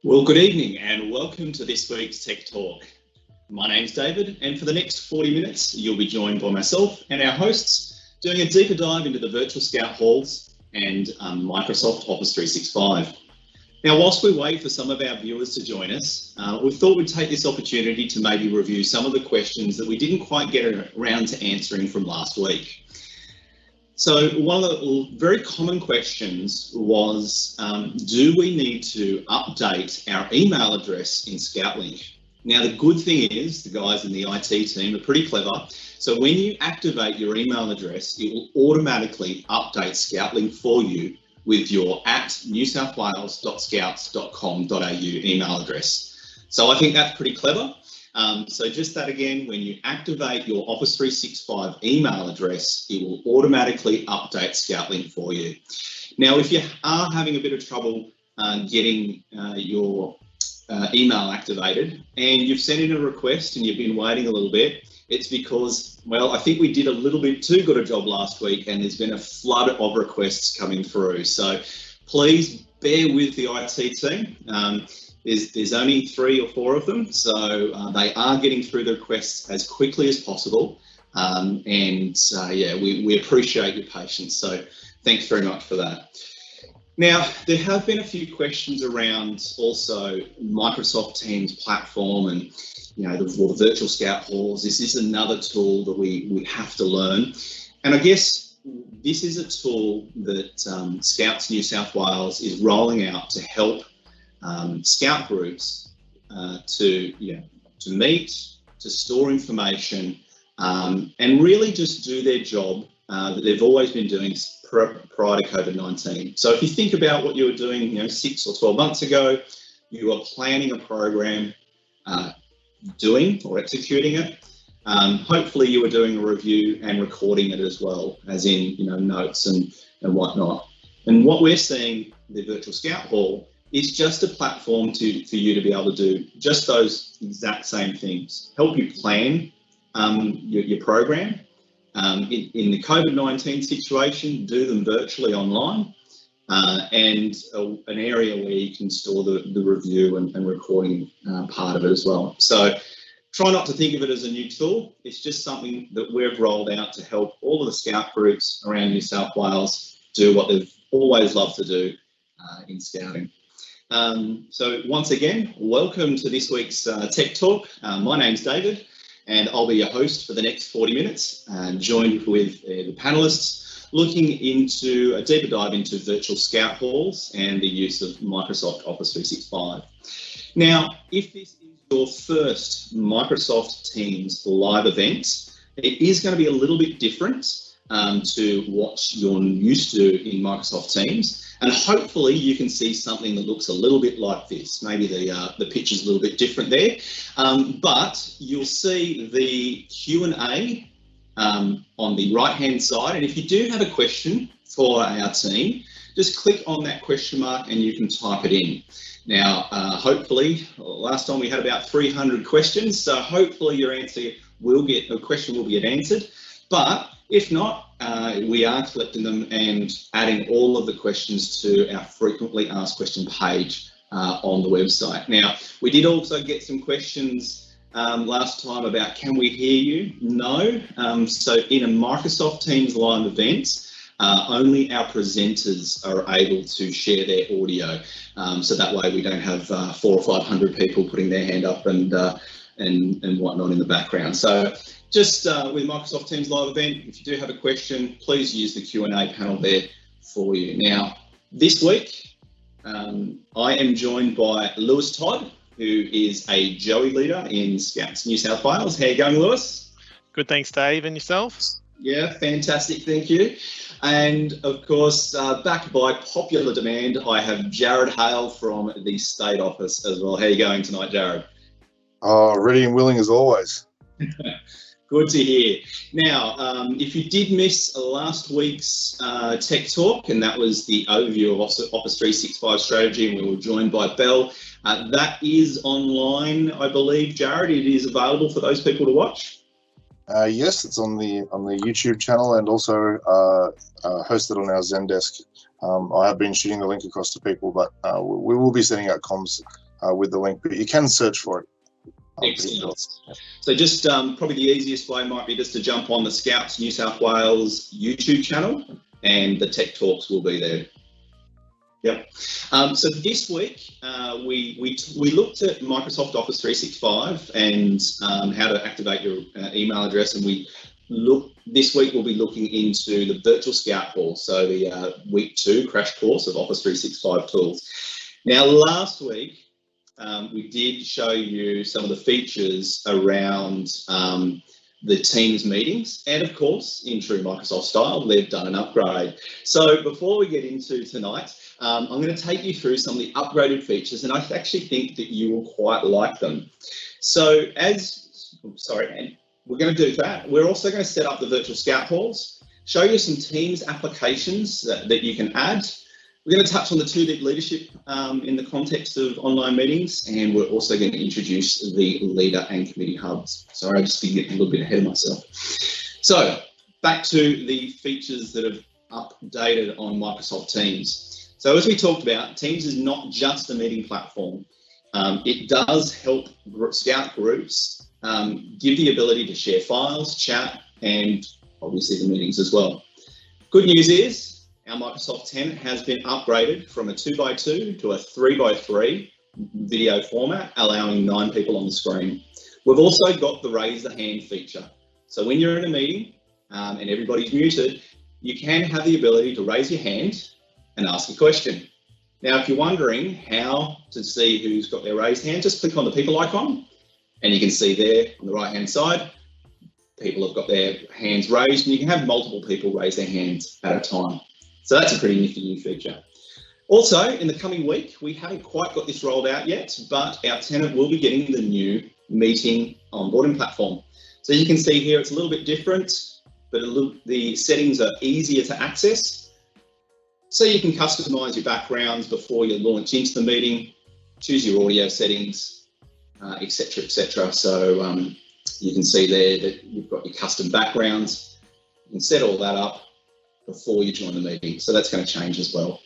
Well, good evening and welcome to this week's Tech Talk. My name's David, and for the next 40 minutes, you'll be joined by myself and our hosts doing a deeper dive into the virtual Scout halls and Microsoft Office 365. Now, whilst we wait for some of our viewers to join us, we thought we'd take this opportunity to maybe review some of the questions that we didn't quite get around to answering from last week. So one of the very common questions was, do we need to update our email address in ScoutLink? Now, the good thing is the guys in the IT team are pretty clever. So when you activate your email address, it will automatically update ScoutLink for you with your @newsouthwales.scouts.com.au email address. So I think that's pretty clever. So just that again, when you activate your Office 365 email address, it will automatically update ScoutLink for you. Now, if you are having a bit of trouble getting your email activated and you've sent in a request and you've been waiting a little bit, it's because, well, I think we did a little bit too good a job last week and there's been a flood of requests coming through. So please bear with the IT team. There's only 3 or 4 of them, so they are getting through the requests as quickly as possible. Yeah, we appreciate your patience. So thanks very much for that. Now, there have been a few questions around also Microsoft Teams platform and, you know, the virtual Scout halls. Is this another tool that we have to learn? And I guess this is a tool that Scouts New South Wales is rolling out to help Scout groups to meet, to store information, and really just do their job that they've always been doing prior to COVID-19. So if you think about what you were doing, 6 or 12 months ago, you were planning a program, doing or executing it. Hopefully you were doing a review and recording it as well, as in notes and whatnot. And what we're seeing the Virtual Scout Hall is just a platform for you to be able to do just those exact same things. Help you plan your program. In the COVID-19 situation, do them virtually online, and an area where you can store the review and recording part of it as well. So try not to think of it as a new tool. It's just something that we've rolled out to help all of the Scout groups around New South Wales do what they've always loved to do in Scouting. So once again, welcome to this week's Tech Talk. My name's David and I'll be your host for the next 40 minutes, joined with the panelists looking into a deeper dive into virtual Scout halls and the use of Microsoft Office 365. Now, if this is your first Microsoft Teams live event, it is going to be a little bit different to what you're used to in Microsoft Teams. And hopefully you can see something that looks a little bit like this. Maybe the picture's a little bit different there, but you'll see the Q&A on the right-hand side. And if you do have a question for our team, just click on that question mark and you can type it in. Now, hopefully, last time we had about 300 questions, so hopefully your question will get answered. But if not, we are collecting them and adding all of the questions to our frequently asked question page on the website. Now, we did also get some questions last time about, can we hear you? No. So in a Microsoft Teams live event, only our presenters are able to share their audio. So that way we don't have 400 or 500 people putting their hand up and whatnot in the background. So just with Microsoft Teams live event, if you do have a question, please use the Q&A panel there for you. Now, this week, I am joined by Lewis Todd, who is a Joey leader in Scouts New South Wales. How are you going, Lewis? Good, thanks, Dave. And yourself? Yeah, fantastic, thank you. And of course, backed by popular demand, I have Jared Hale from the State Office as well. How are you going tonight, Jared? Ready and willing as always. Good to hear. Now, if you did miss last week's Tech Talk, and that was the overview of Office 365 strategy, and we were joined by Belle, that is online, I believe, Jared. It is available for those people to watch. Yes, it's on the YouTube channel and also hosted on our Zendesk. I have been shooting the link across to people, but we will be sending out comms with the link, but you can search for it. Excellent. So just probably the easiest way might be just to jump on the Scouts New South Wales YouTube channel, and the Tech Talks will be there. Yep. So this week we looked at Microsoft Office 365 and how to activate your email address, and this week we'll be looking into the virtual Scout course, so the week 2 crash course of Office 365 tools. Now, last week we did show you some of the features around the Teams meetings, and of course, in true Microsoft style, they've done an upgrade. So before we get into tonight, I'm going to take you through some of the upgraded features, and I actually think that you will quite like them. So we're going to do that. We're also going to set up the virtual Scout halls, show you some Teams applications that you can add. We're going to touch on the 2-deep leadership in the context of online meetings, and we're also going to introduce the leader and committee hubs. Sorry, I'm just getting a little bit ahead of myself. So back to the features that have updated on Microsoft Teams. So as we talked about, Teams is not just a meeting platform. It does help Scout groups give the ability to share files, chat, and obviously the meetings as well. Good news is, our Microsoft tenant has been upgraded from a 2x2 to a 3x3 video format, allowing 9 people on the screen. We've also got the raise the hand feature. So when you're in a meeting and everybody's muted, you can have the ability to raise your hand and ask a question. Now, if you're wondering how to see who's got their raised hand, just click on the people icon, and you can see there on the right-hand side, people have got their hands raised, and you can have multiple people raise their hands at a time. So that's a pretty nifty new feature. Also, in the coming week, we haven't quite got this rolled out yet, but our tenant will be getting the new meeting onboarding platform. So you can see here it's a little bit different, but the settings are easier to access. So you can customize your backgrounds before you launch into the meeting, choose your audio settings, etc., etc. So you can see there that you've got your custom backgrounds. You can set all that up before you join the meeting. So that's going to change as well.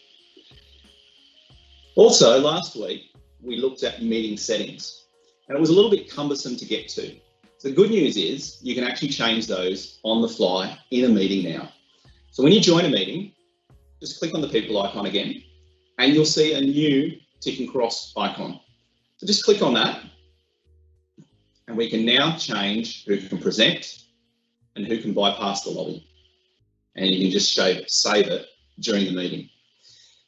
Also, last week, we looked at meeting settings, and it was a little bit cumbersome to get to. So the good news is you can actually change those on the fly in a meeting now. So when you join a meeting, just click on the people icon again, and you'll see a new tick and cross icon. So just click on that, and we can now change who can present and who can bypass the lobby. And you can just save it during the meeting.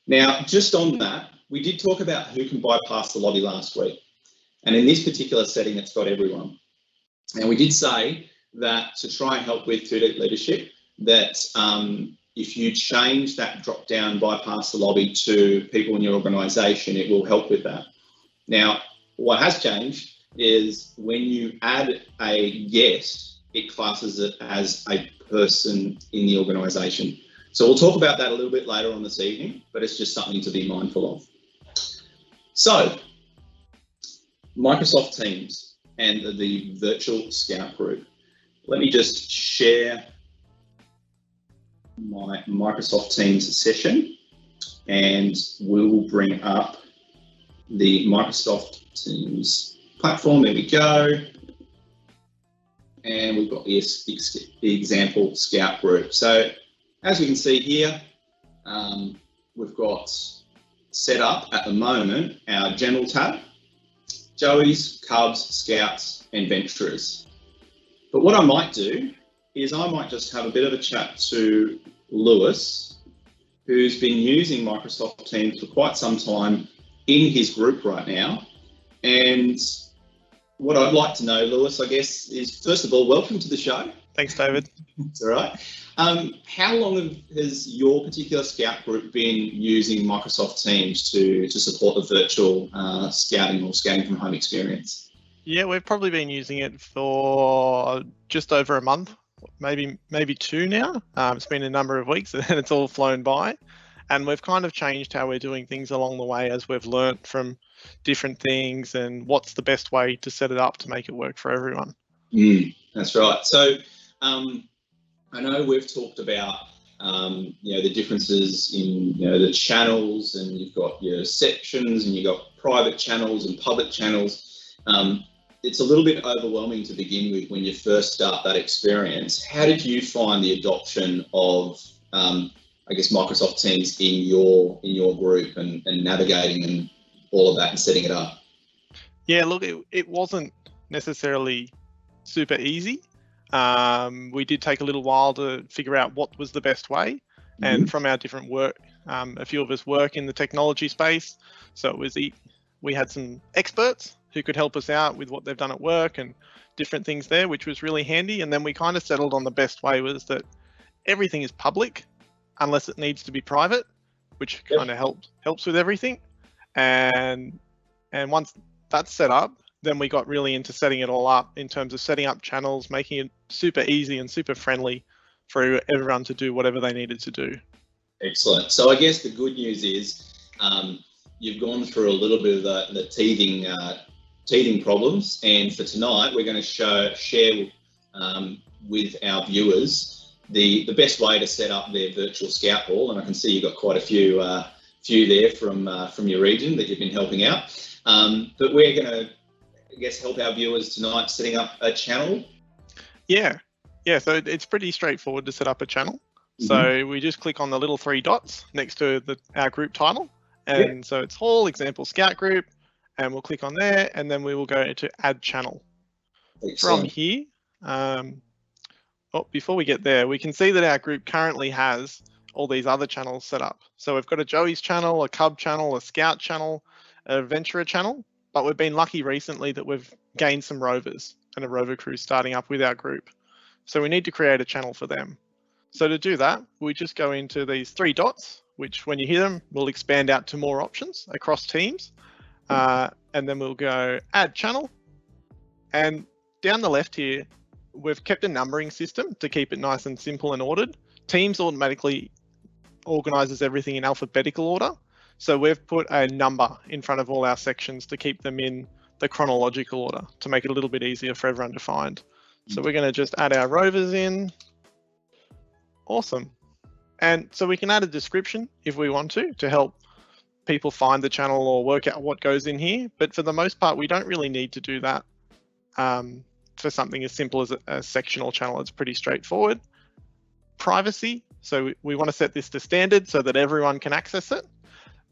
Now, just on that, we did talk about who can bypass the lobby last week. And in this particular setting, it's got everyone. And we did say that to try and help with 2-deep leadership, that if you change that drop-down bypass the lobby to people in your organisation, it will help with that. Now, what has changed is when you add a guest, it classes it as a person in the organisation. So we'll talk about that a little bit later on this evening, but it's just something to be mindful of. So, Microsoft Teams and the virtual Scout group. Let me just share my Microsoft Teams session, and we will bring up the Microsoft Teams platform. There we go. And we've got the example Scout group. So as we can see here, we've got set up at the moment our general tab, Joeys, Cubs, Scouts, and Venturers. But what I might do is I might just have a bit of a chat to Lewis, who's been using Microsoft Teams for quite some time in his group right now. And what I'd like to know, Lewis, I guess, is first of all, welcome to the show. Thanks, David. It's all right. How long has your particular Scout group been using Microsoft Teams to support the virtual scouting or scouting from home experience? Yeah, we've probably been using it for just over a month, maybe 2 now. It's been a number of weeks and it's all flown by. And we've kind of changed how we're doing things along the way as we've learnt from different things and what's the best way to set it up to make it work for everyone. That's right. So I know we've talked about the differences in the channels, and you've got your sections, and you've got private channels and public channels. It's a little bit overwhelming to begin with when you first start that experience. How did you find the adoption of, I guess, Microsoft Teams in your group and navigating and all of that and setting it up? Yeah, look, it wasn't necessarily super easy. We did take a little while to figure out what was the best way. And from our different work, a few of us work in the technology space. So it was we had some experts who could help us out with what they've done at work and different things there, which was really handy. And then we kind of settled on the best way was that everything is public unless it needs to be private, which kind of helps with everything. And once that's set up, then we got really into setting it all up in terms of setting up channels, making it super easy and super friendly for everyone to do whatever they needed to do. Excellent. So I guess the good news is you've gone through a little bit of the teething problems, and for tonight we're going to share with our viewers the best way to set up their virtual Scout Hall. And I can see you've got quite a few there from your region that you've been helping out. But we're going to, I guess, help our viewers tonight setting up a channel. Yeah. So it's pretty straightforward to set up a channel. So we just click on the little 3 dots next to our group title. And so it's Hall Example Scout Group, and we'll click on there, and then we will go to Add Channel. Excellent. From here, before we get there, we can see that our group currently has all these other channels set up. So we've got a Joey's channel, a Cub channel, a Scout channel, a Adventurer channel, but we've been lucky recently that we've gained some rovers and a rover crew starting up with our group. So we need to create a channel for them. So to do that, we just go into these 3 dots, which when you hit them, will expand out to more options across teams. And then we'll go Add Channel. And down the left here, we've kept a numbering system to keep it nice and simple and ordered. Teams automatically organizes everything in alphabetical order. So we've put a number in front of all our sections to keep them in the chronological order to make it a little bit easier for everyone to find. So we're going to just add our rovers in. Awesome. And so we can add a description if we want to help people find the channel or work out what goes in here. But for the most part, we don't really need to do that for something as simple as a sectional channel. It's pretty straightforward. Privacy. So we want to set this to standard so that everyone can access it.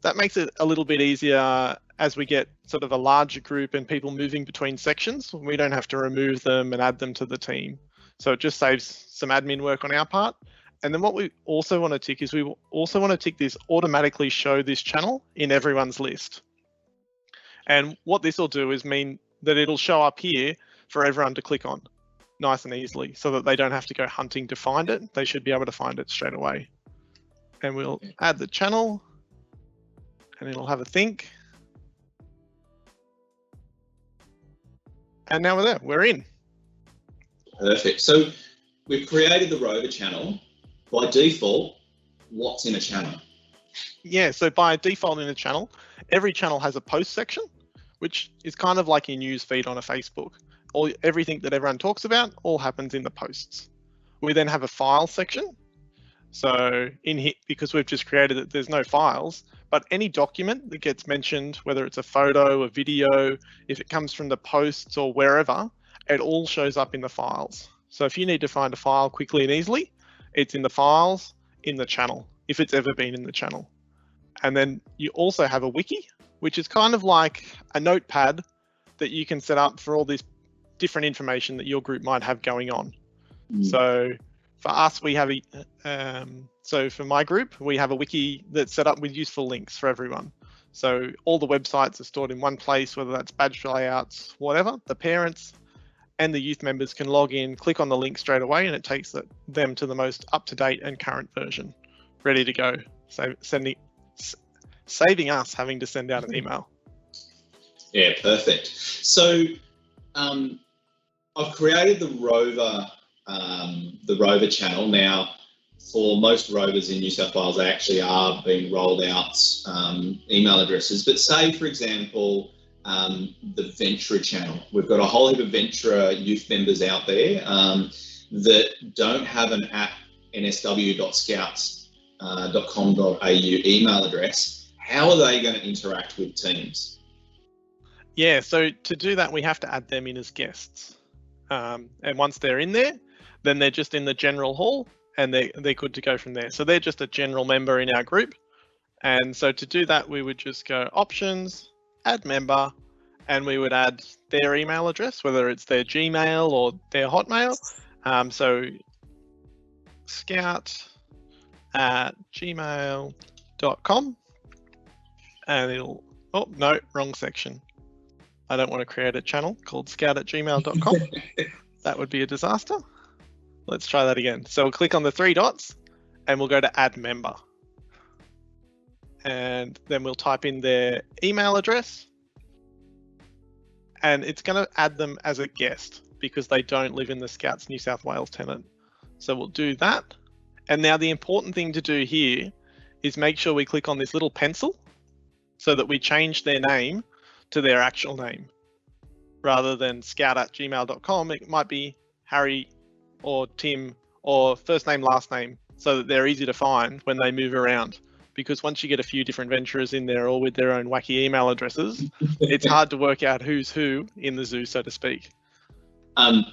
That makes it a little bit easier as we get sort of a larger group and people moving between sections. We don't have to remove them and add them to the team. So it just saves some admin work on our part. And then what we also want to tick is we also want to tick this automatically show this channel in everyone's list. And what this will do is mean that it'll show up here for everyone to click on nice and easily so that they don't have to go hunting to find it. They should be able to find it straight away. And we'll add the channel and it'll have a think. And now we're there, we're in. Perfect. So we've created the rover channel. By default, what's in a channel? Yeah, so by default in a channel, every channel has a post section, which is kind of like your news feed on a Facebook. Everything that everyone talks about all happens in the posts. We then have a file section. So in here, because we've just created it, there's no files, but any document that gets mentioned, whether it's a photo, a video, if it comes from the posts or wherever, it all shows up in the files. So if you need to find a file quickly and easily, it's in the files in the channel, if it's ever been in the channel. And then you also have a wiki, which is kind of like a notepad that you can set up for all this different information that your group might have going on. So for us, we have so for my group, we have a wiki that's set up with useful links for everyone. So all the websites are stored in one place, whether that's badge layouts, whatever. The parents and the youth members can log in, click on the link straight away, and it takes them to the most up-to-date and current version, ready to go. So saving us having to send out an email. Yeah, perfect. So I've created the rover channel. Now, for most rovers in New South Wales, they actually are being rolled out email addresses. But say, for example, the Venturer channel. We've got a whole heap of Venturer youth members out there that don't have an app nsw.scouts.com.au email address, how are they going to interact with teams? Yeah, so to do that, we have to add them in as guests. And once they're in there, then they're just in the general hall and they're good to go from there. So they're just a general member in our group. And so to do that, we would just go options, add member, and we would add their email address, whether it's their Gmail or their Hotmail. So scout@gmail.com, and it'll, oh no, wrong section. I don't want to create a channel called scout@gmail.com. That would be a disaster. Let's try that again. So we'll click on the 3 dots and we'll go to add member. And then we'll type in their email address. And it's going to add them as a guest because they don't live in the Scouts New South Wales tenant. So we'll do that. And now the important thing to do here is make sure we click on this little pencil so that we change their name to their actual name. Rather than scout@gmail.com, it might be Harry or Tim or first name, last name, so that they're easy to find when they move around. Because once you get a few different venturers in there, all with their own wacky email addresses, it's hard to work out who's who in the zoo, so to speak. And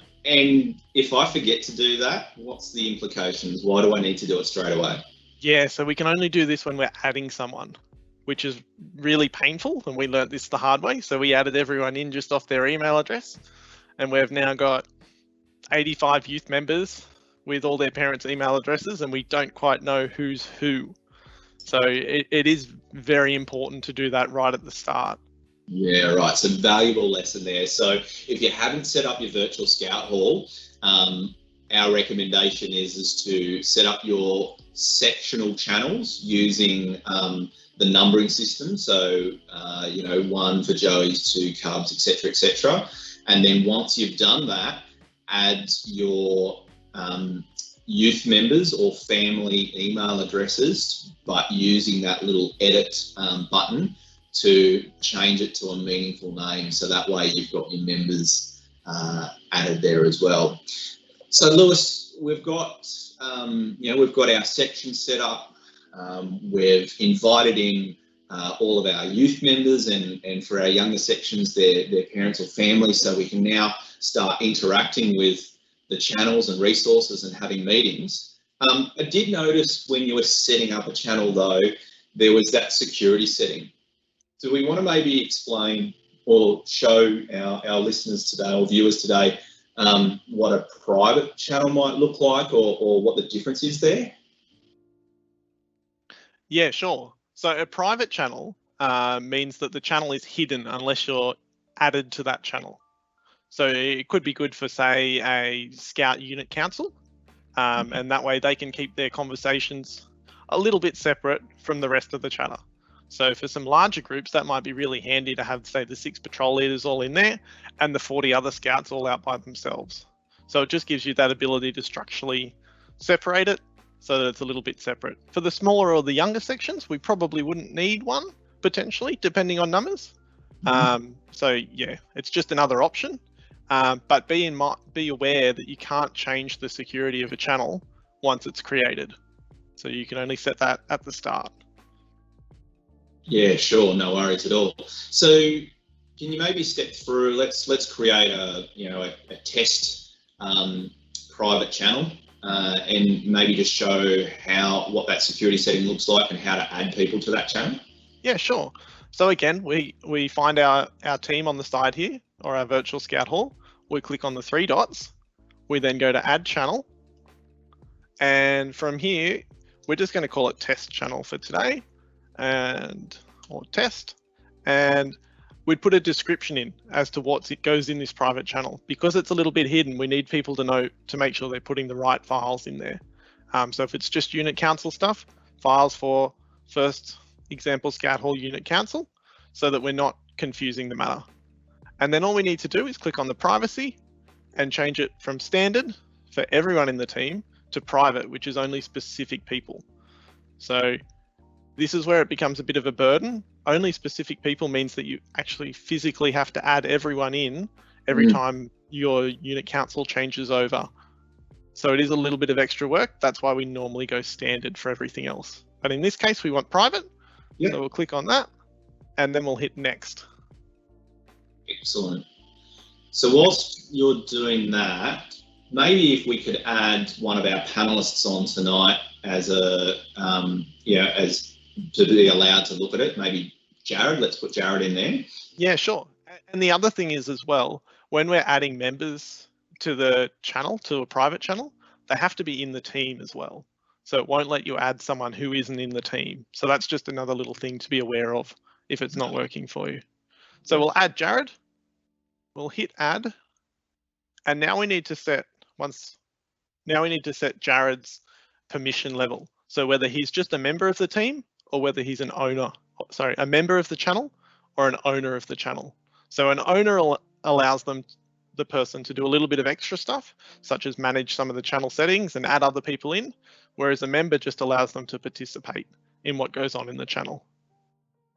if I forget to do that, what's the implications? Why do I need to do it straight away? Yeah, so we can only do this when we're adding someone, which is really painful, and we learnt this the hard way. So we added everyone in just off their email address, and we've now got 85 youth members with all their parents' email addresses, and we don't quite know who's who. So it is very important to do that right at the start. Yeah, right. So valuable lesson there. So if you haven't set up your virtual Scout Hall, our recommendation is to set up your sectional channels using the numbering system. So, 1 for Joey's, 2 Cubs, etc. And then once you've done that, add your youth members or family email addresses, but using that little edit button to change it to a meaningful name. So that way you've got your members added there as well. So Lewis, we've got our section set up. We've invited in all of our youth members and for our younger sections, their parents or family. So we can now start interacting with the channels and resources and having meetings. I did notice when you were setting up a channel though, there was that security setting. Do we want to maybe explain or show our listeners today or viewers today what a private channel might look like or what the difference is there? Yeah, sure. So a private channel means that the channel is hidden unless you're added to that channel. So it could be good for, say, a Scout unit council, and that way they can keep their conversations a little bit separate from the rest of the chatter. So for some larger groups, that might be really handy to have, say, the 6 patrol leaders all in there and the 40 other scouts all out by themselves. So it just gives you that ability to structurally separate it so that it's a little bit separate. For the smaller or the younger sections, we probably wouldn't need one, potentially, depending on numbers. So yeah, it's just another option. But be aware that you can't change the security of a channel once it's created. So you can only set that at the start. Yeah, sure, no worries at all. So can you maybe step through, let's create a test private channel and maybe just show what that security setting looks like and how to add people to that channel? Yeah, sure. So again, we find our team on the side here, or our virtual Scout Hall. We click on the 3 dots. We then go to add channel. And from here, we're just going to call it test channel for today, or test. And we'd put a description in as to what goes in this private channel. Because it's a little bit hidden, we need people to know to make sure they're putting the right files in there. So if it's just unit council stuff, files for first example Scout Hall unit council, so that we're not confusing the matter. And then all we need to do is click on the privacy and change it from standard for everyone in the team to private, which is only specific people. So this is where it becomes a bit of a burden. Only specific people means that you actually physically have to add everyone in every time your unit council changes over. So it is a little bit of extra work. That's why we normally go standard for everything else. But in this case, we want private. Yep. So we'll click on that and then we'll hit next. Excellent. So whilst you're doing that, maybe if we could add one of our panelists on tonight as a, as to be allowed to look at it, maybe Jared, let's put Jared in there. Yeah, sure. And the other thing is as well, when we're adding members to the channel, to a private channel, they have to be in the team as well. So it won't let you add someone who isn't in the team. So that's just another little thing to be aware of if it's not working for you. So we'll add Jared, we'll hit add, and now we need to set Jared's permission level. So whether he's just a member of the team or whether he's a member of the channel or an owner of the channel. So an owner allows the person to do a little bit of extra stuff, such as manage some of the channel settings and add other people in, whereas a member just allows them to participate in what goes on in the channel.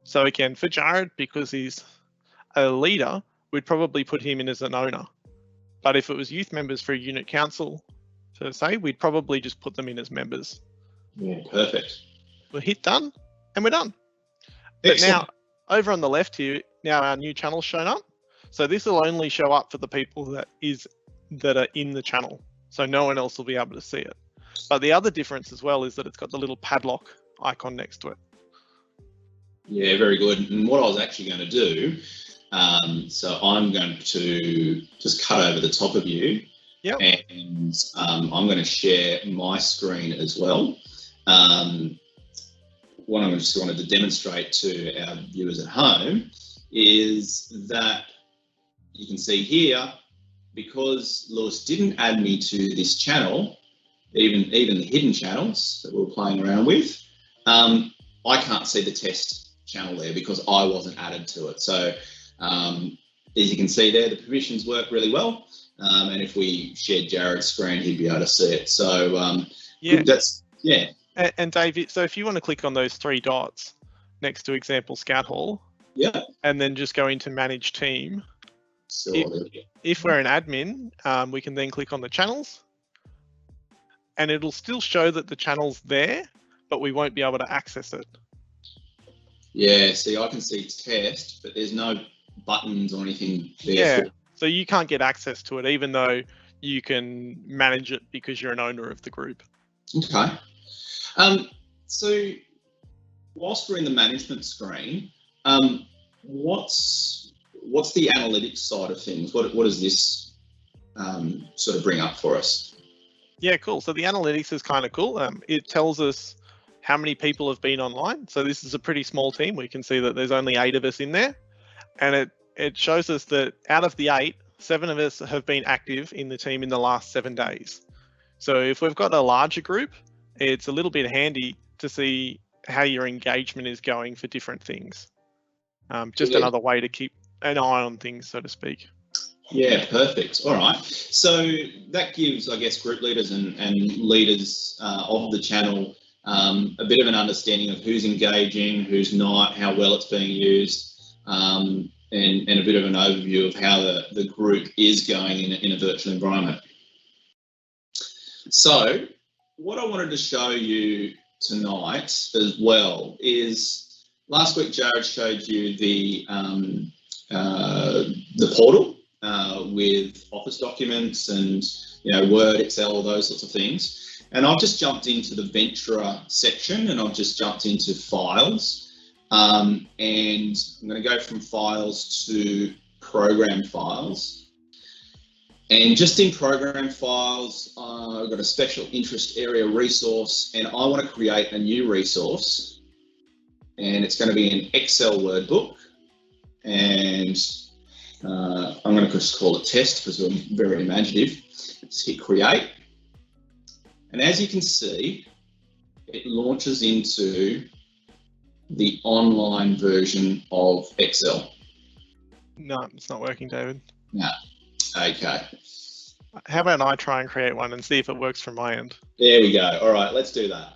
So again, for Jared, because he's a leader, we'd probably put him in as an owner. But if it was youth members for a unit council, per se, we'd probably just put them in as members. Yeah, perfect. We'll hit done, and we're done. Excellent. But now, over on the left here, now our new channel's shown up. So this will only show up for the people that are in the channel. So no one else will be able to see it. But the other difference as well is that it's got the little padlock icon next to it. Yeah, very good. And what I was actually going to do, so I'm going to just cut over the top of you. Yep. And I'm going to share my screen as well. What I just wanted to demonstrate to our viewers at home is that you can see here, because Lewis didn't add me to this channel, even the hidden channels that we were playing around with, I can't see the test channel there because I wasn't added to it. So as you can see there, the permissions work really well. And if we shared Jared's screen, he'd be able to see it. So yeah, yeah. And Dave, so if you want to click on those three dots next to example Scout Hall, yeah, and then just go into manage team. So If we're an admin, we can then click on the channels, and it'll still show that the channel's there, but we won't be able to access it. Yeah, see, I can see test, but there's no buttons or anything there. Yeah, so you can't get access to it, even though you can manage it because you're an owner of the group. Okay. So whilst we're in the management screen, what's the analytics side of things? What does this sort of bring up for us? Yeah, cool. So the analytics is kind of cool. It tells us how many people have been online. So this is a pretty small team. We can see that there's only 8 of us in there, and it shows us that out of the 8, 7 of us have been active in the team in the last 7 days. So if we've got a larger group, it's a little bit handy to see how your engagement is going for different things. Just another way to keep an eye on things, so to speak. Yeah, perfect. All right. So that gives, I guess, group leaders and leaders of the channel a bit of an understanding of who's engaging, who's not, how well it's being used, and a bit of an overview of how the group is going in a virtual environment. So what I wanted to show you tonight as well is last week Jared showed you the portal with Office documents and Word, Excel, those sorts of things. And I've just jumped into the Ventura section and I've just jumped into files. And I'm going to go from files to program files. And just in program files, I've got a special interest area resource, and I want to create a new resource. And it's going to be an Excel Word book. And I'm going to just call it test because I'm very imaginative. Just hit create. And as you can see, it launches into the online version of Excel. No, it's not working, David. No. Okay. How about I try and create one and see if it works from my end? There we go. All right, let's do that.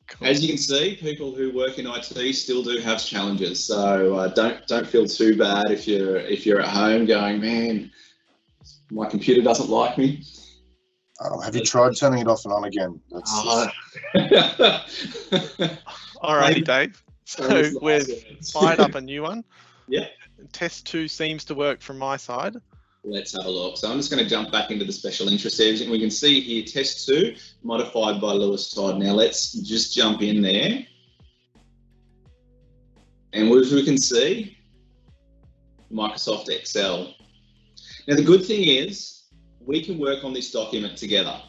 Cool. As you can see, people who work in IT still do have challenges. So don't feel too bad if you're at home going, man, my computer doesn't like me. Have you tried turning it off and on again? Alrighty, Dave. So we've fired up a new one. Yeah. Test 2 seems to work from my side. Let's have a look. So I'm just going to jump back into the special interest areas, and we can see here test 2 modified by Lewis Todd. Now let's just jump in there, and as we can see, Microsoft Excel. Now the good thing is we can work on this document together,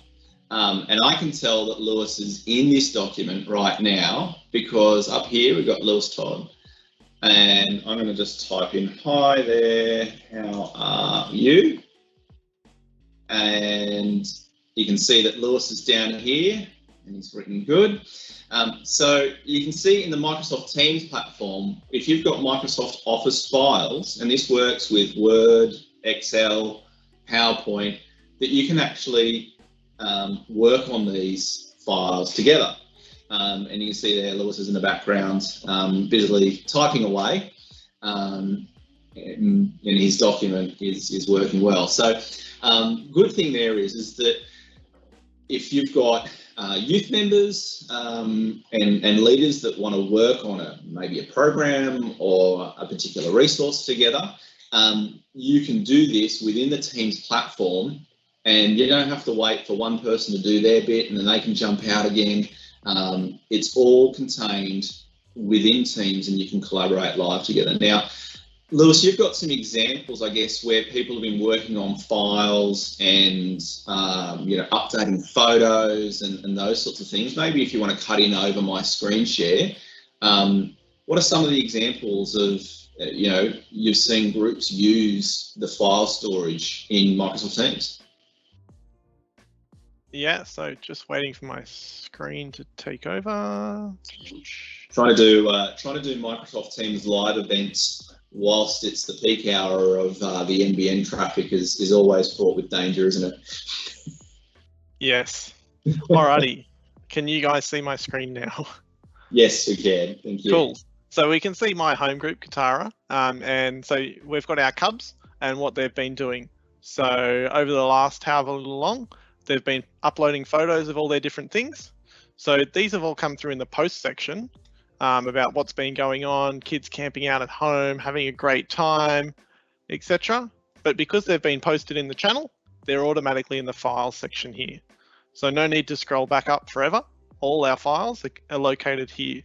and I can tell that Lewis is in this document right now because up here we've got Lewis Todd. And I'm going to just type in, hi there, how are you? And you can see that Lewis is down here and he's written good. So you can see in the Microsoft Teams platform, if you've got Microsoft Office files, and this works with Word, Excel, PowerPoint, that you can actually work on these files together. And you can see there, Lewis is in the background, busily typing away, and his document is working well. So, good thing there is that if you've got youth members and leaders that want to work on maybe a program or a particular resource together, you can do this within the Teams platform, and you don't have to wait for one person to do their bit and then they can jump out again. It's all contained within Teams and you can collaborate live together. Now, Lewis, you've got some examples, I guess, where people have been working on files and, updating photos and those sorts of things. Maybe if you want to cut in over my screen share, what are some of the examples of, you've seen groups use the file storage in Microsoft Teams? Yeah, so just waiting for my screen to take over. Trying to do Microsoft Teams live events whilst it's the peak hour of the NBN traffic is always fraught with danger, isn't it? Yes. Alrighty. Can you guys see my screen now? Yes, we can. Thank you. Cool. So we can see my home group, Katara, and so we've got our Cubs and what they've been doing. So over the last however long, they've been uploading photos of all their different things. So these have all come through in the post section about what's been going on, kids camping out at home, having a great time, etc. But because they've been posted in the channel, they're automatically in the files section here. So no need to scroll back up forever. All our files are located here.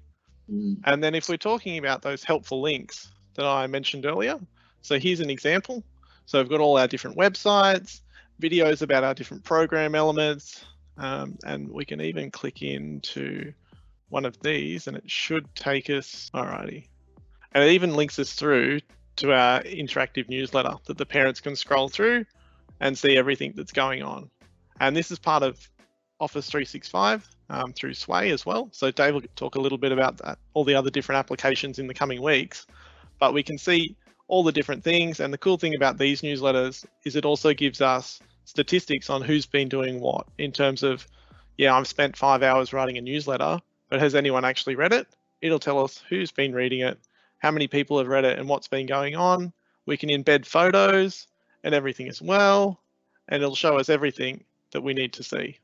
And then if we're talking about those helpful links that I mentioned earlier, so here's an example. So we've got all our different websites, videos about our different program elements, and we can even click into one of these and it should take us, alrighty. And it even links us through to our interactive newsletter that the parents can scroll through and see everything that's going on. And this is part of Office 365 through Sway as well. So Dave will talk a little bit about that, all the other different applications in the coming weeks, but we can see all the different things. And the cool thing about these newsletters is it also gives us statistics on who's been doing what in terms of, yeah, I've spent 5 hours writing a newsletter, but has anyone actually read it? It'll tell us who's been reading it, how many people have read it and what's been going on. We can embed photos and everything as well, and it'll show us everything that we need to see.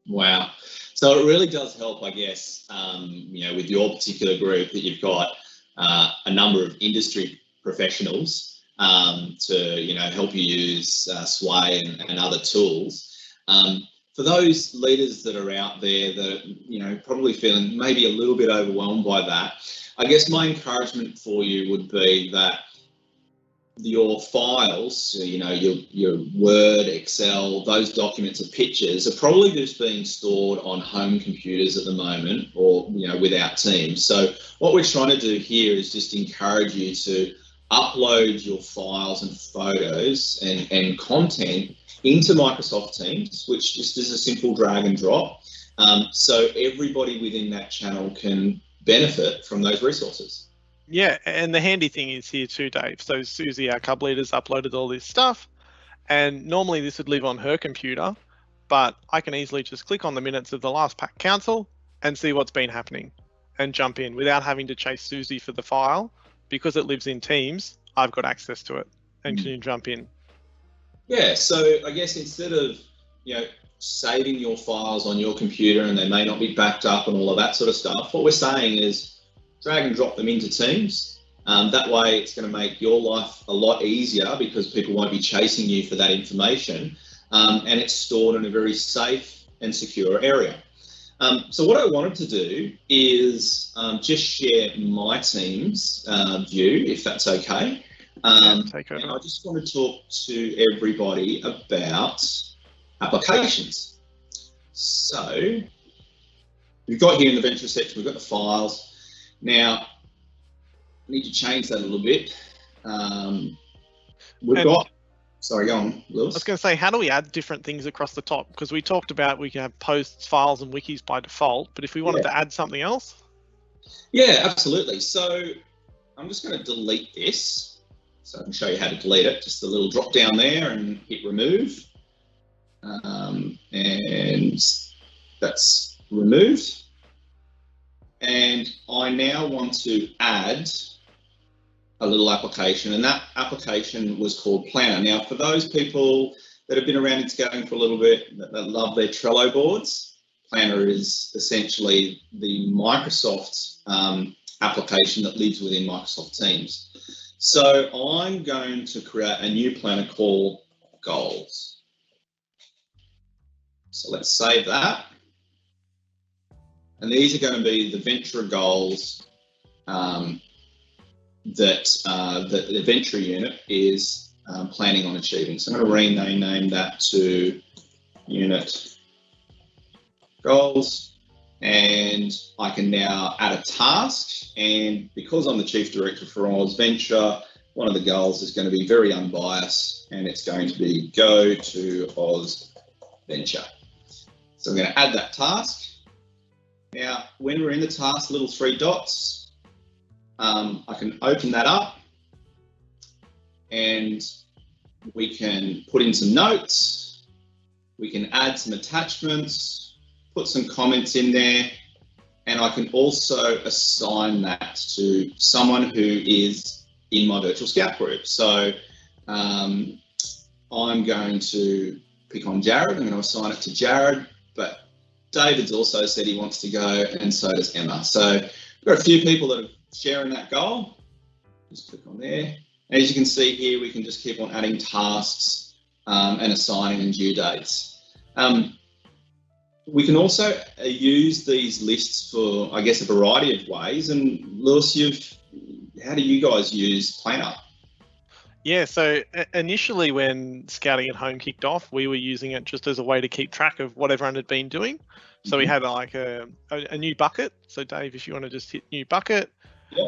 Wow. So it really does help, I guess, with your particular group that you've got a number of industry professionals to, help you use Sway and other tools. For those leaders that are out there that, probably feeling maybe a little bit overwhelmed by that, I guess my encouragement for you would be that your files, so, your Word, Excel, those documents or pictures are probably just being stored on home computers at the moment or, without Teams. So what we're trying to do here is just encourage you to upload your files and photos and content into Microsoft Teams, which just is a simple drag and drop. So everybody within that channel can benefit from those resources. Yeah, and the handy thing is here too, Dave. So Susie, our Cub leader's uploaded all this stuff, and normally this would live on her computer, but I can easily just click on the minutes of the last pack council and see what's been happening and jump in without having to chase Susie for the file. Because it lives in Teams, I've got access to it and can jump in. Yeah, so I guess instead of saving your files on your computer and they may not be backed up and all of that sort of stuff. What we're saying is drag and drop them into Teams. That way it's going to make your life a lot easier because people won't be chasing you for that information, and it's stored in a very safe and secure area. So what I wanted to do is just share my Teams view, if that's okay. Take over. And I just want to talk to everybody about applications. So we've got here in the venture section, we've got the files. Now, I need to change that a little bit. Sorry, go on, Lewis. I was going to say, how do we add different things across the top? Because we talked about we can have posts, files, and wikis by default, but if we wanted to add something else? Yeah, absolutely. So I'm just going to delete this. So I can show you how to delete it. Just a little drop down there and hit remove. And that's removed. And I now want to add a little application, and that application was called Planner. Now, for those people that have been around in Scouting for a little bit, that love their Trello boards, Planner is essentially the Microsoft application that lives within Microsoft Teams. So I'm going to create a new planner called Goals. So let's save that. And these are going to be the venture goals that the venture unit is planning on achieving. So I'm going to rename that to unit goals, and I can now add a task. And because I'm the Chief Director for Oz Venture, one of the goals is going to be very unbiased, and it's going to be go to Oz Venture. So I'm going to add that task. Now, when we're in the task, little three dots, I can open that up and we can put in some notes, we can add some attachments, put some comments in there, and I can also assign that to someone who is in my virtual Scout group. So I'm going to pick on Jared, I'm going to assign it to Jared, but David's also said he wants to go, and so does Emma. So we've got a few people that are sharing that goal. Just click on there. As you can see here, we can just keep on adding tasks and assigning and due dates. We can also use these lists for, I guess, a variety of ways. And Lewis, how do you guys use Planner? Yeah, so initially when Scouting at Home kicked off, we were using it just as a way to keep track of what everyone had been doing. So we had like a new bucket. So Dave, if you want to just hit new bucket,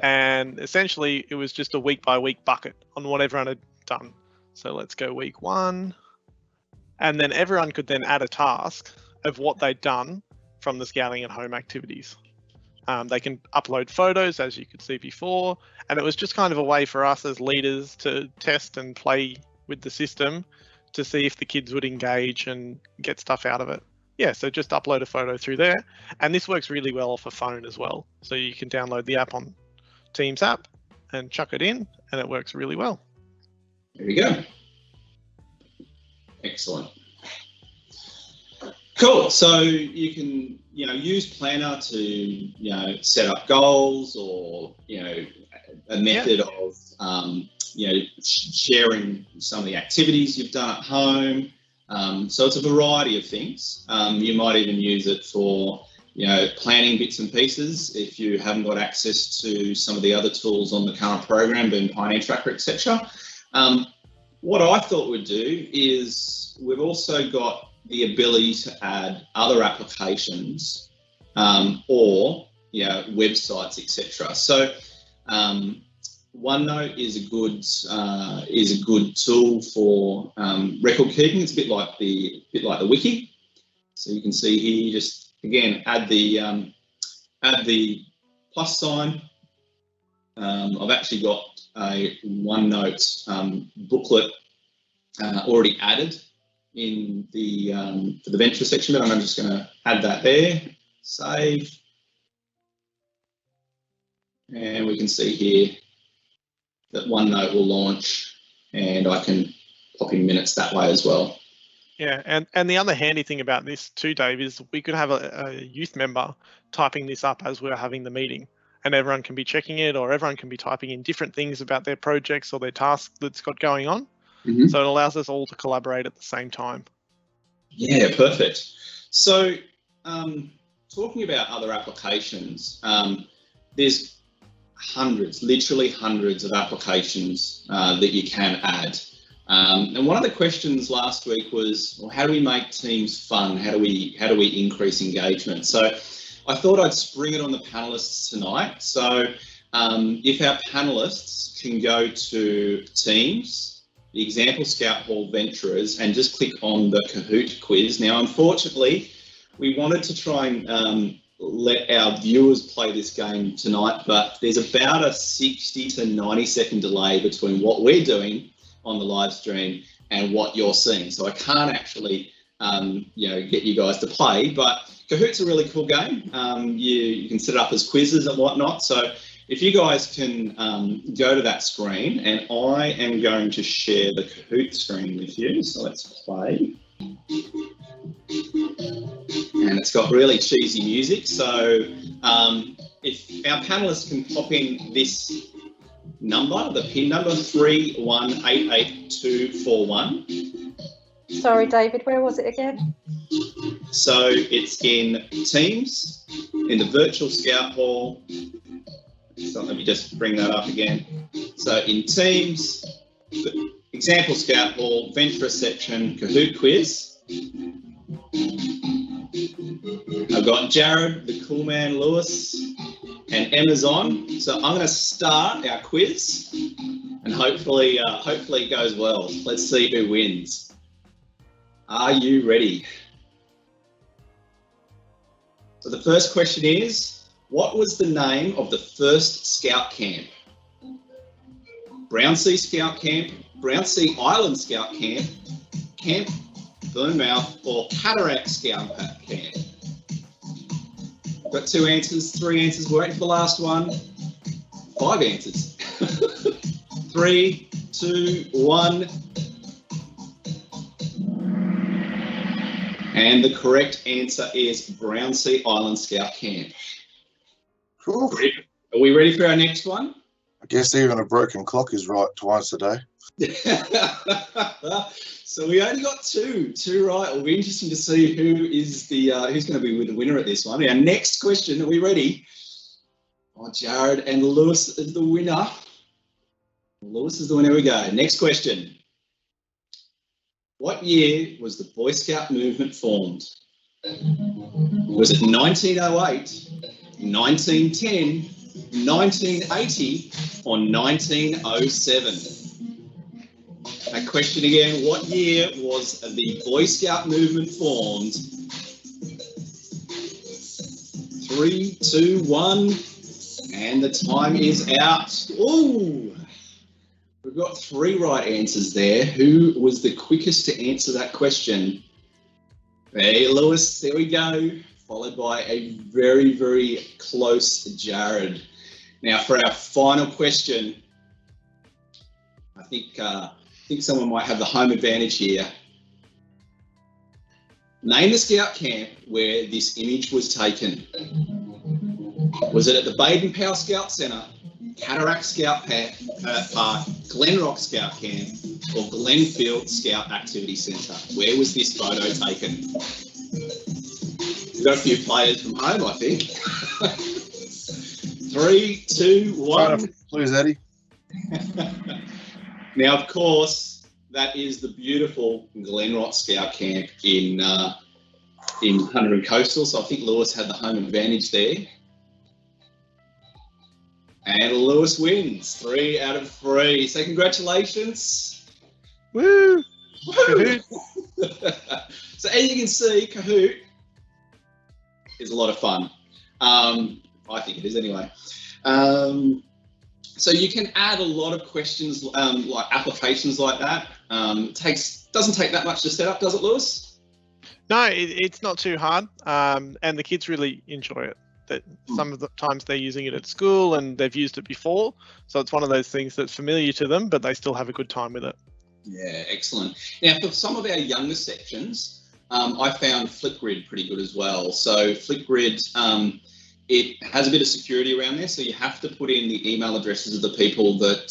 and essentially it was just a week by week bucket on what everyone had done. So let's go week 1. And then everyone could then add a task of what they'd done from the Scouting at Home activities. They can upload photos, as you could see before, and it was just kind of a way for us as leaders to test and play with the system to see if the kids would engage and get stuff out of it. Yeah, so just upload a photo through there. And this works really well off a phone as well. So you can download the app on Teams app and chuck it in, and it works really well. There we go. Excellent. Cool. So you can, use Planner to, set up goals, or, a method of, sharing some of the activities you've done at home. So it's a variety of things. You might even use it for, planning bits and pieces if you haven't got access to some of the other tools on the current program, being Pioneer Tracker, etc. What I thought we'd do is we've also got the ability to add other applications or websites, etc. So OneNote is a good tool for record keeping. It's a bit like the wiki. So you can see here, you just again add the plus sign. I've actually got a OneNote booklet already added in the for the venture section, but I'm just going to add that there, save, and we can see here that OneNote will launch, and I can pop in minutes that way as well. Yeah, and the other handy thing about this too, Dave, is we could have a youth member typing this up as we're having the meeting, and everyone can be checking it, or everyone can be typing in different things about their projects or their tasks that's got going on. Mhm. So it allows us all to collaborate at the same time. Yeah, perfect. So talking about other applications, there's hundreds, literally hundreds of applications that you can add. And one of the questions last week was, well, how do we make teams fun? How do we increase engagement? So I thought I'd spring it on the panelists tonight. So if our panelists can go to Teams, the example Scout Hall Venturers, and just click on the Kahoot quiz. Now, unfortunately, we wanted to try and let our viewers play this game tonight, but there's about a 60 to 90 second delay between what we're doing on the live stream and what you're seeing. So I can't actually, get you guys to play, but Kahoot's a really cool game. You can set it up as quizzes and whatnot. So if you guys can go to that screen, and I am going to share the Kahoot screen with you. So let's play. And it's got really cheesy music. So if our panelists can pop in this number, the PIN number 31888241. Sorry, David, where was it again? So it's in Teams, in the virtual Scout Hall. So let me just bring that up again. So in Teams, example Scout Hall, Venturer section, Kahoot quiz. I've got Jared, the cool man Lewis, and Emma's on. So I'm going to start our quiz, and hopefully it goes well. Let's see who wins. Are you ready? So the first question is, what was the name of the first Scout camp? Brownsea Scout Camp, Brownsea Island Scout Camp, Camp Bournemouth, or Cataract Scout Camp? I've got 2 answers, 3 answers. We're waiting for the last one. 5 answers. 3, 2, 1. And the correct answer is Brownsea Island Scout Camp. Cool. Are we ready for our next one? I guess even a broken clock is right twice a day. So we only got two right. It'll be interesting to see who is the who's going to be the winner at this one. Our next question. Are we ready? Oh, Jared and Lewis is the winner. Lewis is the winner. Here we go. Next question. What year was the Boy Scout movement formed? Was it 1908, 1910, 1980, or 1907? That question again, what year was the Boy Scout movement formed? 3, 2, 1, and the time is out. Ooh, we've got 3 right answers there. Who was the quickest to answer that question? Hey, Lewis, there we go. Followed by a very, very close Jared. Now for our final question, I think someone might have the home advantage here. Name the Scout camp where this image was taken. Was it at the Baden Powell Scout Centre, Cataract Scout Park, Glenrock Scout Camp, or Glenfield Scout Activity Centre? Where was this photo taken? We've got a few players from home, I think. 3, 2, 1. Please, Eddie. Now, of course, that is the beautiful Glenrock Scout Camp in Hunter and Coastal. So I think Lewis had the home advantage there. And Lewis wins 3 out of 3. So congratulations. Woo! Woo! So as you can see, Kahoot is a lot of fun. I think it is anyway. So you can add a lot of questions, like applications like that. Doesn't take that much to set up, does it, Lewis? No, it's not too hard, and the kids really enjoy it. That some of the times they're using it at school and they've used it before, so it's one of those things that's familiar to them, but they still have a good time with it. Yeah, excellent. Now, for some of our younger sections, I found Flipgrid pretty good as well. So Flipgrid, it has a bit of security around there, so you have to put in the email addresses of the people that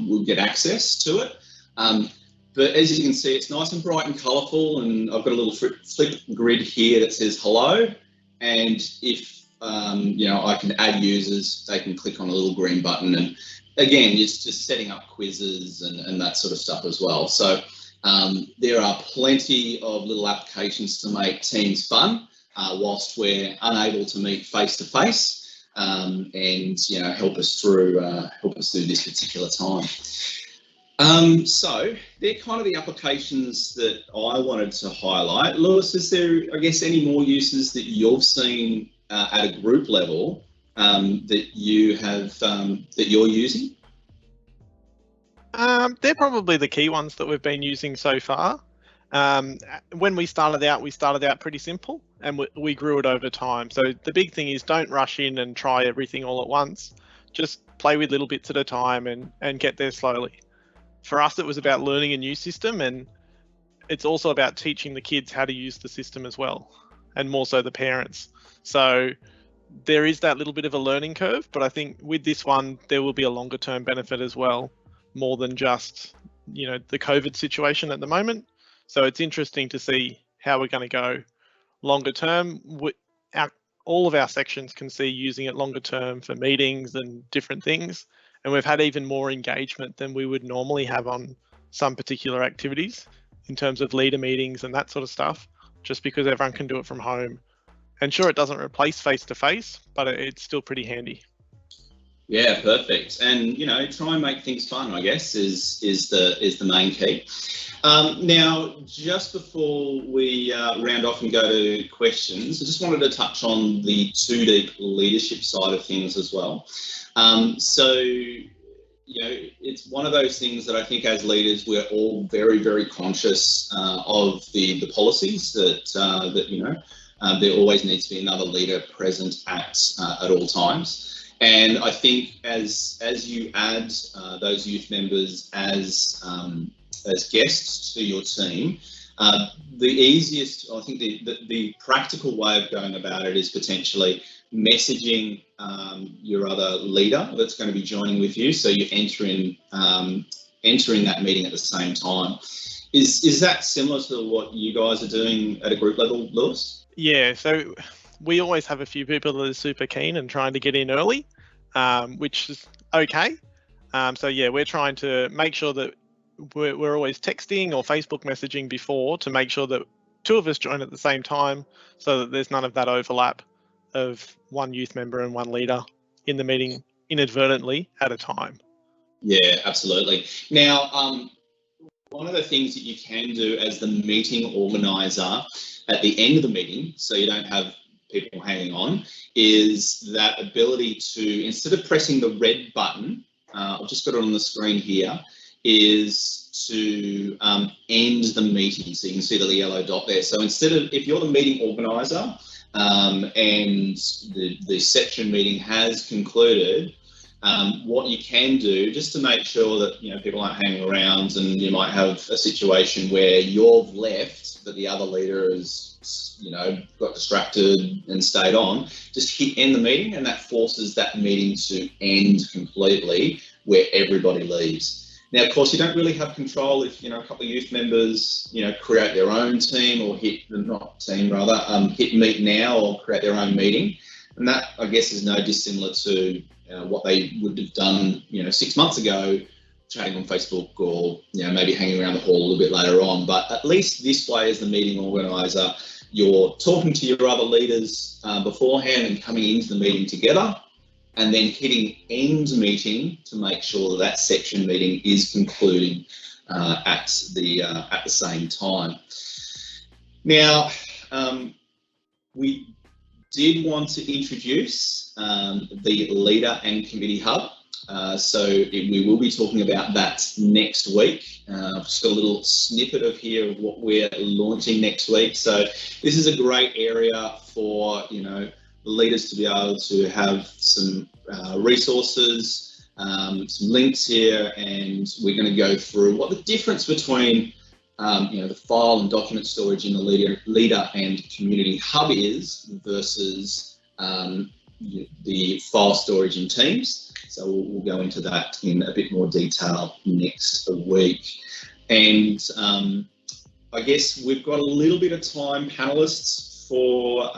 will get access to it. But as you can see, it's nice and bright and colourful, and I've got a little Flipgrid here that says hello. And if I can add users, they can click on a little green button, and again, it's just setting up quizzes and that sort of stuff as well. So there are plenty of little applications to make Teams fun whilst we're unable to meet face to face, and help us through this particular time. So they're kind of the applications that I wanted to highlight. Lewis, is there, I guess, any more uses that you've seen at a group level that you have that you're using? They're probably the key ones that we've been using so far. When we started out pretty simple, and we grew it over time. So the big thing is, don't rush in and try everything all at once. Just play with little bits at a time and get there slowly. For us, it was about learning a new system, and it's also about teaching the kids how to use the system as well, and more so the parents. So there is that little bit of a learning curve, but I think with this one, there will be a longer term benefit as well, more than just, the COVID situation at the moment. So it's interesting to see how we're going to go longer term. All of our sections can see using it longer term for meetings and different things. And we've had even more engagement than we would normally have on some particular activities in terms of leader meetings and that sort of stuff, just because everyone can do it from home. And sure, it doesn't replace face-to-face, but it's still pretty handy. Yeah, perfect. And try and make things fun, I guess, is the main key. Now, just before we round off and go to questions, I just wanted to touch on the 2Deep leadership side of things as well. It's one of those things that I think as leaders we're all very, very conscious of the policies that there always needs to be another leader present at all times. And I think as you add those youth members as guests to your team, the easiest, I think the practical way of going about it is potentially messaging your other leader that's going to be joining with you, so you're entering that meeting at the same time. Is that similar to what you guys are doing at a group level, Lewis? Yeah, so we always have a few people that are super keen and trying to get in early, which is okay. So yeah, we're trying to make sure that we're always texting or Facebook messaging before to make sure that two of us join at the same time, so that there's none of that overlap of one youth member and one leader in the meeting inadvertently at a time. Yeah, absolutely. Now, one of the things that you can do as the meeting organizer at the end of the meeting, so you don't have people hanging on, is that ability to, instead of pressing the red button, I've just got it on the screen here, is to end the meeting. So you can see the yellow dot there. So instead of, if you're the meeting organizer and the section meeting has concluded, what you can do, just to make sure that people aren't hanging around, and you might have a situation where you've left but the other leader has got distracted and stayed on, just hit end the meeting, and that forces that meeting to end completely where everybody leaves. Now, of course, you don't really have control if a couple of youth members create their own team, or hit meet now, or create their own meeting, and that, I guess, is no dissimilar to what they would have done 6 months ago, chatting on Facebook, or maybe hanging around the hall a little bit later on. But at least this way, as the meeting organizer, you're talking to your other leaders beforehand and coming into the meeting together, and then hitting end meeting to make sure that section meeting is concluding at the same time. Now, we did want to introduce the Leader and Committee Hub. We will be talking about that next week. I've just got a little snippet of here of what we're launching next week. So this is a great area for leaders to be able to have some resources some links here, and we're going to go through what the difference between the file and document storage in the leader and community hub is versus the file storage in Teams. So we'll go into that in a bit more detail next week. And I guess we've got a little bit of time, panelists, for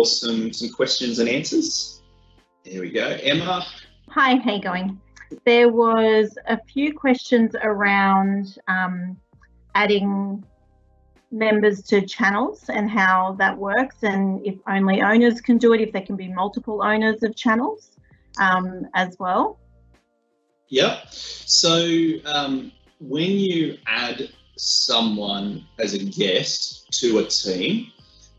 some questions and answers. There we go. Emma. Hi, how you going? There was a few questions around adding members to channels and how that works, and if only owners can do it, if there can be multiple owners of channels as well. Yeah. So when you add someone as a guest to a team,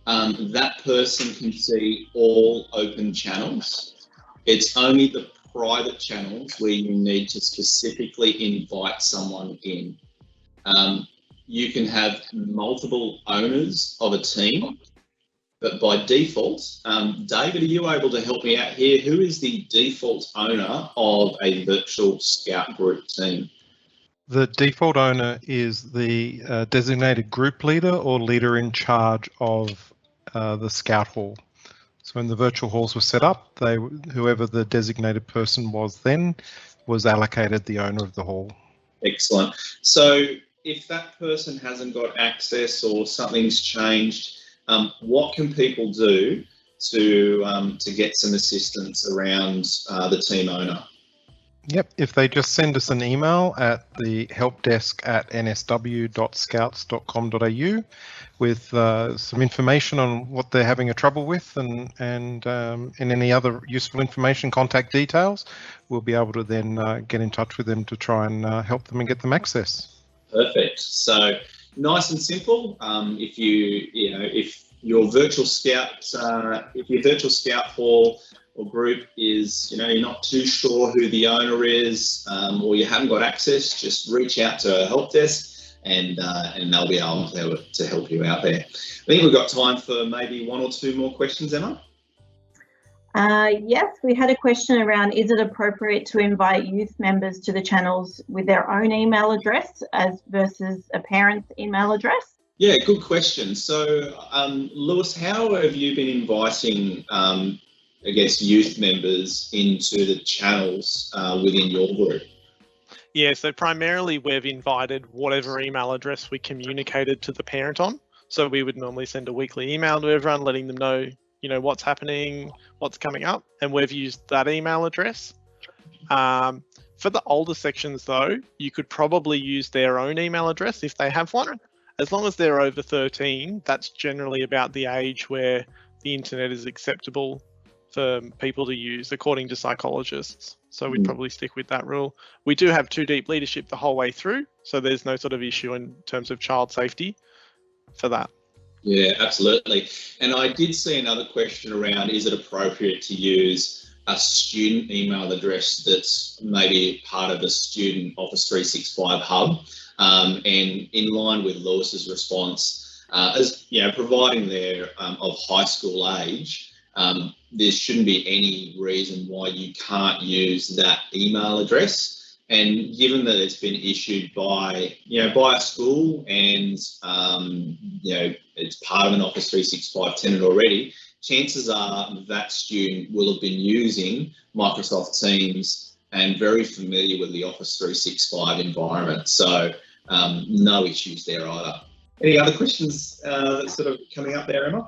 that person can see all open channels. It's only the private channels where you need to specifically invite someone in. You can have multiple owners of a team, but by default, David, are you able to help me out here? Who is the default owner of a virtual Scout group team? The default owner is the designated group leader or leader in charge of the Scout hall. So when the virtual halls were set up, whoever the designated person was then was allocated the owner of the hall. Excellent. So if that person hasn't got access or something's changed, what can people do to get some assistance around the team owner? Yep, if they just send us an email at the helpdesk@nsw.scouts.com.au with some information on what they're having a trouble with and any other useful information, contact details, we'll be able to then get in touch with them to try and help them and get them access. Perfect. So nice and simple. If your virtual Scout hall or group is, you're not too sure who the owner is, or you haven't got access, just reach out to a help desk and they'll be able to help you out there. I think we've got time for maybe one or two more questions, Emma. Yes, we had a question around, is it appropriate to invite youth members to the channels with their own email address versus a parent's email address? Yeah, good question. So, Lewis, how have you been inviting youth members into the channels within your group? Yeah, so primarily we've invited whatever email address we communicated to the parent on. So we would normally send a weekly email to everyone, letting them know, what's happening, what's coming up, and we've used that email address. For the older sections though, you could probably use their own email address if they have one. As long as they're over 13, that's generally about the age where the internet is acceptable for people to use, according to psychologists. So we'd probably stick with that rule. We do have 2 Deep leadership the whole way through, so there's no sort of issue in terms of child safety for that. Yeah, absolutely. And I did see another question around, is it appropriate to use a student email address that's maybe part of a student Office 365 hub? And in line with Lewis's response, providing they're of high school age, there shouldn't be any reason why you can't use that email address. And given that it's been issued by a school and, it's part of an Office 365 tenant already, chances are that student will have been using Microsoft Teams and very familiar with the Office 365 environment. So no issues there either. Any other questions sort of coming up there, Emma?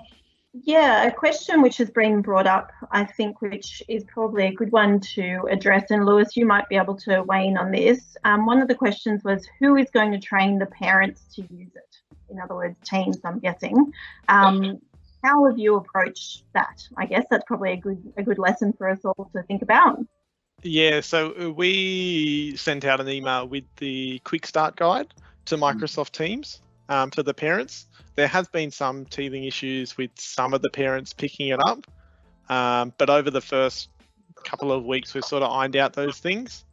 Yeah, a question which has been brought up, I think, which is probably a good one to address, and Lewis, you might be able to weigh in on this. One of the questions was, who is going to train the parents to use it? In other words, teams, I'm guessing. How have you approached that? I guess that's probably a good lesson for us all to think about. Yeah, so we sent out an email with the quick start guide to Microsoft Teams for the parents. There has been some teething issues with some of the parents picking it up, but over the first couple of weeks, we've sort of ironed out those things.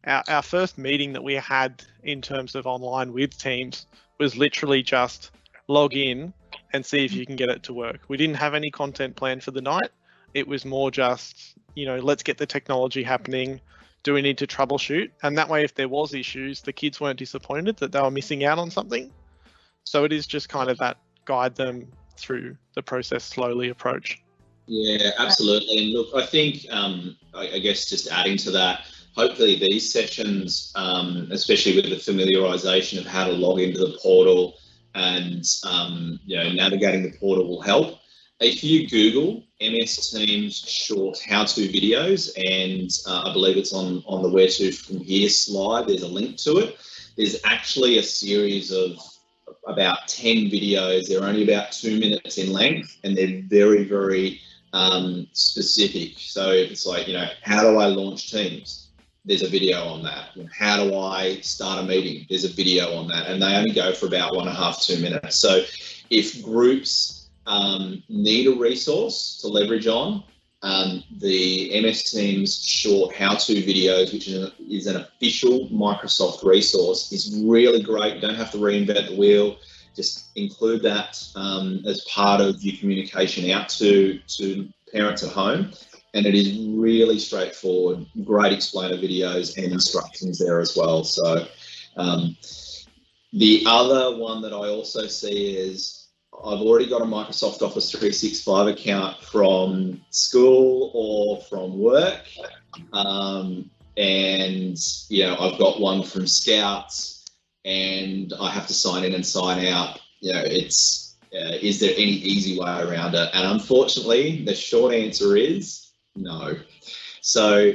Our first meeting that we had in terms of online with Teams was literally just log in and see if you can get it to work. We didn't have any content planned for the night. It was more just, let's get the technology happening. Do we need to troubleshoot? And that way, if there was issues, the kids weren't disappointed that they were missing out on something. So it is just kind of that guide them through the process slowly approach. Yeah, absolutely. And look, I think, I guess just adding to that, hopefully these sessions, especially with the familiarisation of how to log into the portal and, navigating the portal will help. If you Google MS Teams short how-to videos, and I believe it's on the Where to From Here slide, there's a link to it. There's actually a series of about 10 videos. They're only about 2 minutes in length, and they're very, very specific. So it's like, how do I launch Teams? There's a video on that. How do I start a meeting? There's a video on that, and they only go for about 1.5 to 2 minutes. So if groups need a resource to leverage on, the MS Teams short how-to videos, which is an official Microsoft resource, is really great. You don't have to reinvent the wheel. Just include that as part of your communication out to parents at home. And it is really straightforward, great explainer videos and instructions there as well. So the other one that I also see is, I've already got a Microsoft Office 365 account from school or from work. And, I've got one from Scouts, and I have to sign in and sign out. Is there any easy way around it? And unfortunately, the short answer is no. So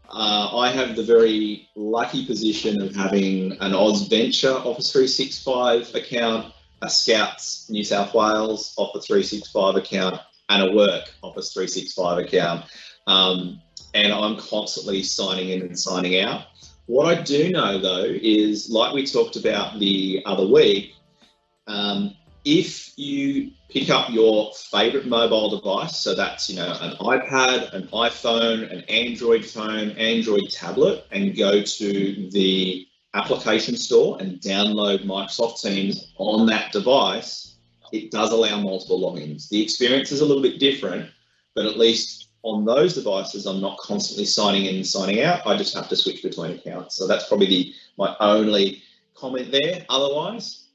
I have the very lucky position of having an AusVenture Office 365 account, a Scouts New South Wales Office 365 account, and a work Office 365 account. And I'm constantly signing in and signing out. What I do know though is, like we talked about the other week, if you pick up your favorite mobile device, so that's, an iPad, an iPhone, an Android phone, Android tablet, and go to the application store and download Microsoft Teams on that device, it does allow multiple logins. The experience is a little bit different, but at least on those devices, I'm not constantly signing in and signing out. I just have to switch between accounts. So that's probably my only comment there. Otherwise,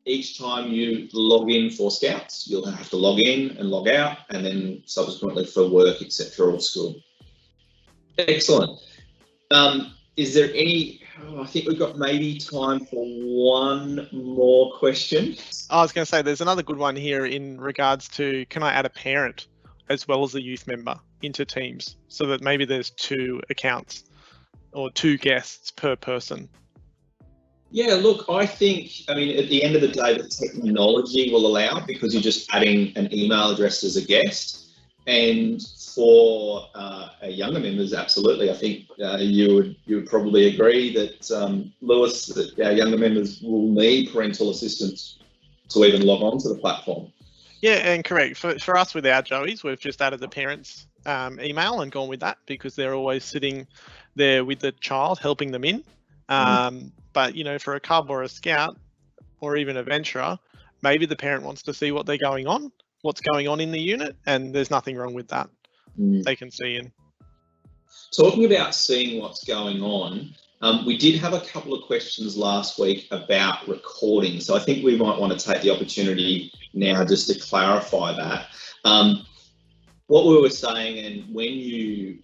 each time you log in for Scouts, you'll have to log in and log out, and then subsequently for work, etc., or school. Excellent. Is there any, I think we've got maybe time for one more question. I was going to say, there's another good one here in regards to, can I add a parent as well as a youth member into Teams, so that maybe there's 2 accounts or 2 guests per person? Yeah, look, I think, at the end of the day, the technology will allow, because you're just adding an email address as a guest. And for younger members, absolutely. I think you would probably agree that, Lewis, that our younger members will need parental assistance to even log on to the platform. Yeah, and correct. For us with our Joeys, we've just added the parents' email and gone with that, because they're always sitting there with the child, helping them in. But, for a cub or a scout or even a venturer, maybe the parent wants to see what's going on in the unit, and there's nothing wrong with that. They can see in. Talking about seeing what's going on, we did have a couple of questions last week about recording. So I think we might want to take the opportunity now just to clarify that. What we were saying, and when you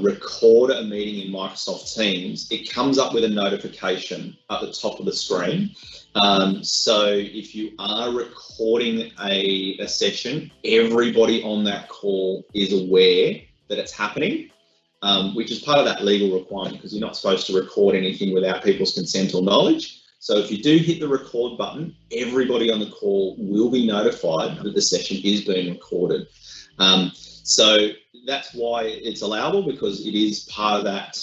record a meeting in Microsoft Teams, it comes up with a notification at the top of the screen. So if you are recording a session, everybody on that call is aware that it's happening, which is part of that legal requirement, because you're not supposed to record anything without people's consent or knowledge. So if you do hit the record button, everybody on the call will be notified that the session is being recorded. So that's why it's allowable, because it is part of that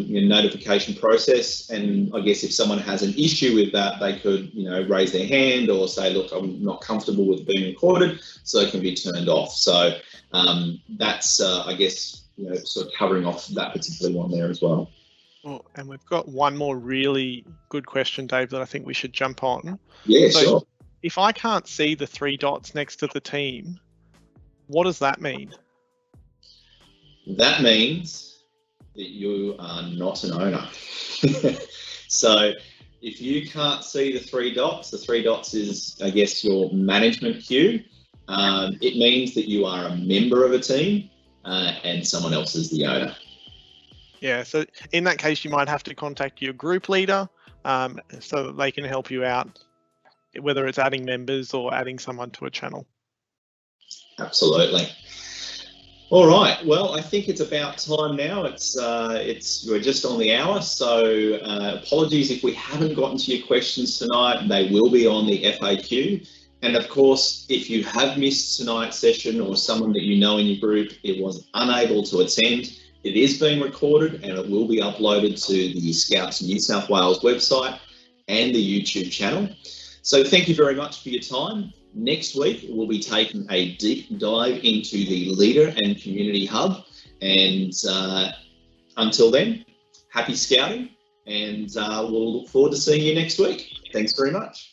notification process. And I guess if someone has an issue with that, they could raise their hand or say, look, I'm not comfortable with being recorded, so it can be turned off. So that's I guess sort of covering off that particular one there as well. Oh, and we've got one more really good question, Dave, that I think we should jump on. Yeah, so sure. If I can't see the 3 dots next to the team, what does that mean? that means that you are not an owner. So if you can't see the 3 dots is, I guess, your management queue. It means that you are a member of a team and someone else is the owner. Yeah, so in that case, you might have to contact your group leader so that they can help you out, whether it's adding members or adding someone to a channel. Absolutely. All right. Well, I think it's about time now. We're just on the hour, so apologies if we haven't gotten to your questions tonight. They will be on the FAQ. And of course, if you have missed tonight's session or someone that you know in your group was unable to attend, it is being recorded and it will be uploaded to the Scouts New South Wales website and the YouTube channel. So thank you very much for your time. Next week, we'll be taking a deep dive into the Leader and Community Hub. And until then, happy scouting, and we'll look forward to seeing you next week. Thanks very much.